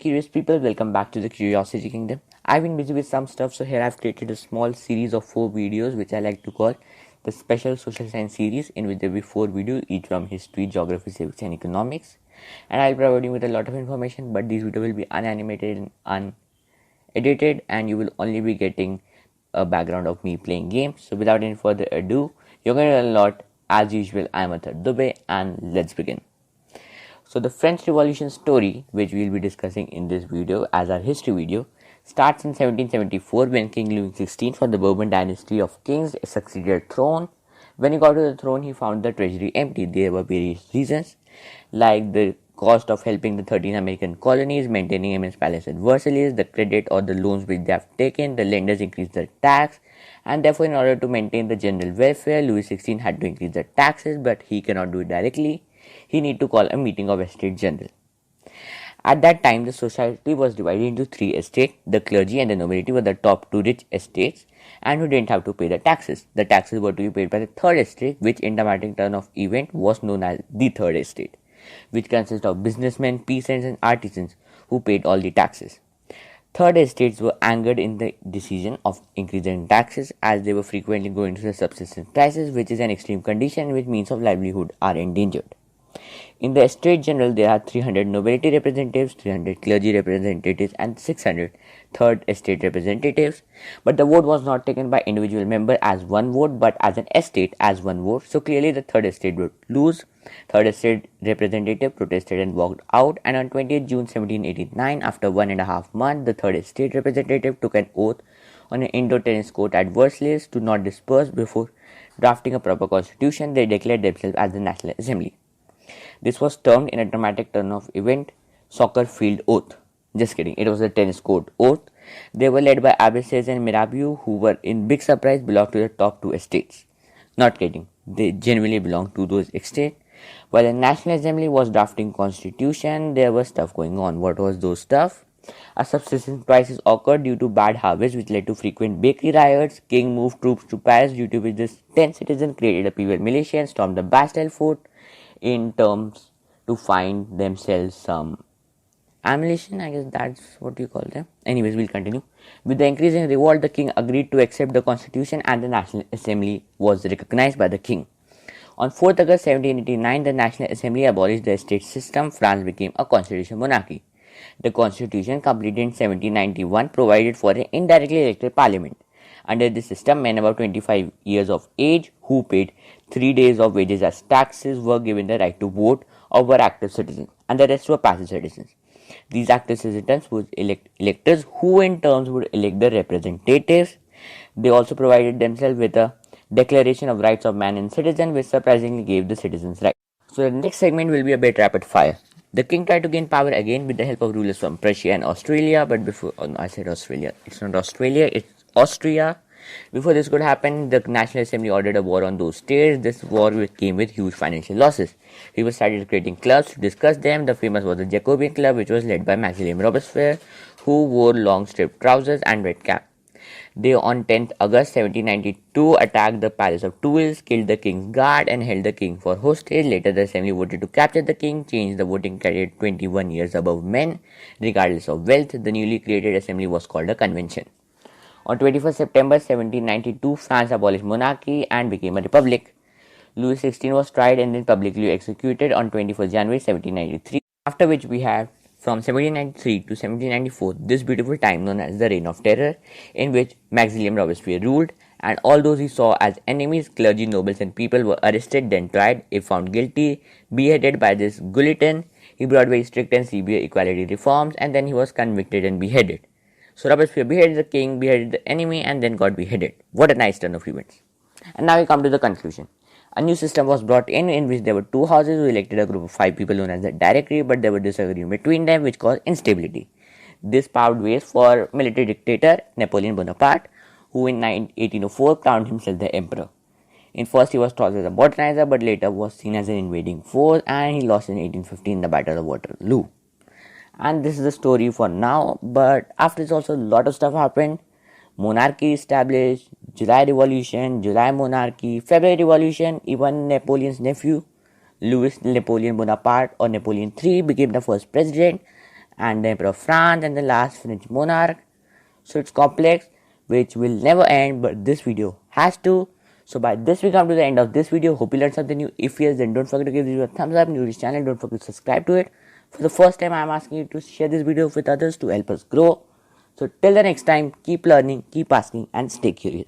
curious people, welcome back to the Curiosity Kingdom. I've been busy with some stuff, so here I've created a small series of 4 videos which I like to call the Special Social Science Series, in which there will be 4 videos, each from history, geography, civics and economics. And I'll provide you with a lot of information, but these videos will be unanimated and unedited, and you will only be getting a background of me playing games. So without any further ado, you're going to learn a lot. As usual, I'm Untitled Chapter and let's begin. So the French Revolution story, which we'll be discussing in this video as our history video, starts in 1774 when King Louis XVI from the Bourbon dynasty of kings succeeded throne. When he got to the throne, he found the treasury empty. There were various reasons, like the cost of helping the 13 American colonies, maintaining immense palace at Versailles, the credit or the loans which they have taken, the lenders increased the tax, and therefore in order to maintain the general welfare, Louis XVI had to increase the taxes, but he cannot do it directly. He need to call a meeting of Estates General. At that time, the society was divided into 3 estates. The clergy and the nobility were the top 2 rich estates and who didn't have to pay the taxes. The taxes were to be paid by the 3rd estate, which in dramatic turn of event was known as the 3rd estate, which consists of businessmen, peasants and artisans who paid all the taxes. 3rd estates were angered in the decision of increasing taxes, as they were frequently going through the subsistence crisis, which is an extreme condition in which means of livelihood are endangered. In the Estates General, there are 300 nobility representatives, 300 clergy representatives, and 600 third estate representatives. But the vote was not taken by individual member as one vote, but as an estate as one vote. So clearly, the third estate would lose. Third estate representative protested and walked out. And on 20th June 1789, after 1.5 months, the third estate representative took an oath on an indoor tennis court at Versailles to not disperse before drafting a proper constitution. They declared themselves as the National Assembly. This was termed in a dramatic turn of event soccer field oath. Just kidding, it was a tennis court oath. They were led by Abbassies and Mirabeau, who were in big surprise belonged to the top 2 estates. Not kidding, they genuinely belonged to those estates. While the National Assembly was drafting constitution, there was stuff going on. What was those stuff? A subsistence crisis occurred due to bad harvest, which led to frequent bakery riots. King moved troops to Paris, due to which the 10 citizens created a people militia and stormed the Bastille fort in terms to find themselves some ammunition. I guess that's what you call them. Anyways, we'll continue. With the increasing revolt, the king agreed to accept the constitution and the National Assembly was recognized by the king. On 4th August 1789, the National Assembly abolished the estate system. France became a constitutional monarchy. The constitution, completed in 1791, provided for an indirectly elected parliament. Under this system, men above 25 years of age who paid 3 days of wages as taxes were given the right to vote or were active citizens, and the rest were passive citizens. These active citizens would elect electors, who in turn would elect the representatives. They also provided themselves with a Declaration of Rights of Man and Citizen, which surprisingly gave the citizens rights. So the next segment will be a bit rapid fire. The king tried to gain power again with the help of rulers from Prussia and Australia, but before I said Australia, it's not Australia, it's Austria. Before this could happen, the National Assembly ordered a war on those states. This war came with huge financial losses. People started creating clubs to discuss them. The famous was the Jacobin Club, which was led by Maximilien Robespierre, who wore long striped trousers and red cap. They on 10th August 1792 attacked the palace of Tuiles, killed the king's guard and held the king for hostage. Later the assembly voted to capture the king, changed the voting criteria 21 years above men, regardless of wealth. The newly created assembly was called a convention. On 21st September 1792, France abolished monarchy and became a republic. Louis XVI was tried and then publicly executed on 21st January 1793, after which we have from 1793 to 1794 this beautiful time known as the Reign of Terror, in which Maximilien Robespierre ruled, and all those he saw as enemies, clergy, nobles and people, were arrested, then tried. If found guilty, beheaded by this guillotine. He brought very strict and severe equality reforms, and then he was convicted and beheaded. So Robespierre beheaded the king, beheaded the enemy, and then got beheaded. What a nice turn of events. And now we come to the conclusion. A new system was brought in which there were 2 houses who elected a group of 5 people known as the Directory, but there were disagreements between them which caused instability. This paved ways for military dictator Napoleon Bonaparte, who in 1804 crowned himself the emperor. In first he was thought as a modernizer, but later was seen as an invading force, and he lost in 1815 in the Battle of Waterloo. And this is the story for now, but after this also a lot of stuff happened. Monarchy established, July Revolution, July Monarchy, February Revolution. Even Napoleon's nephew, Louis Napoleon Bonaparte or Napoleon III, became the first president, and the Emperor of France, and the last French monarch. So it's complex, which will never end, but this video has to. So by this we come to the end of this video. Hope you learned something new. If yes, then don't forget to give this video a thumbs up. New to this channel, don't forget to subscribe to it. For the first time, I am asking you to share this video with others to help us grow. So till the next time, keep learning, keep asking, and stay curious.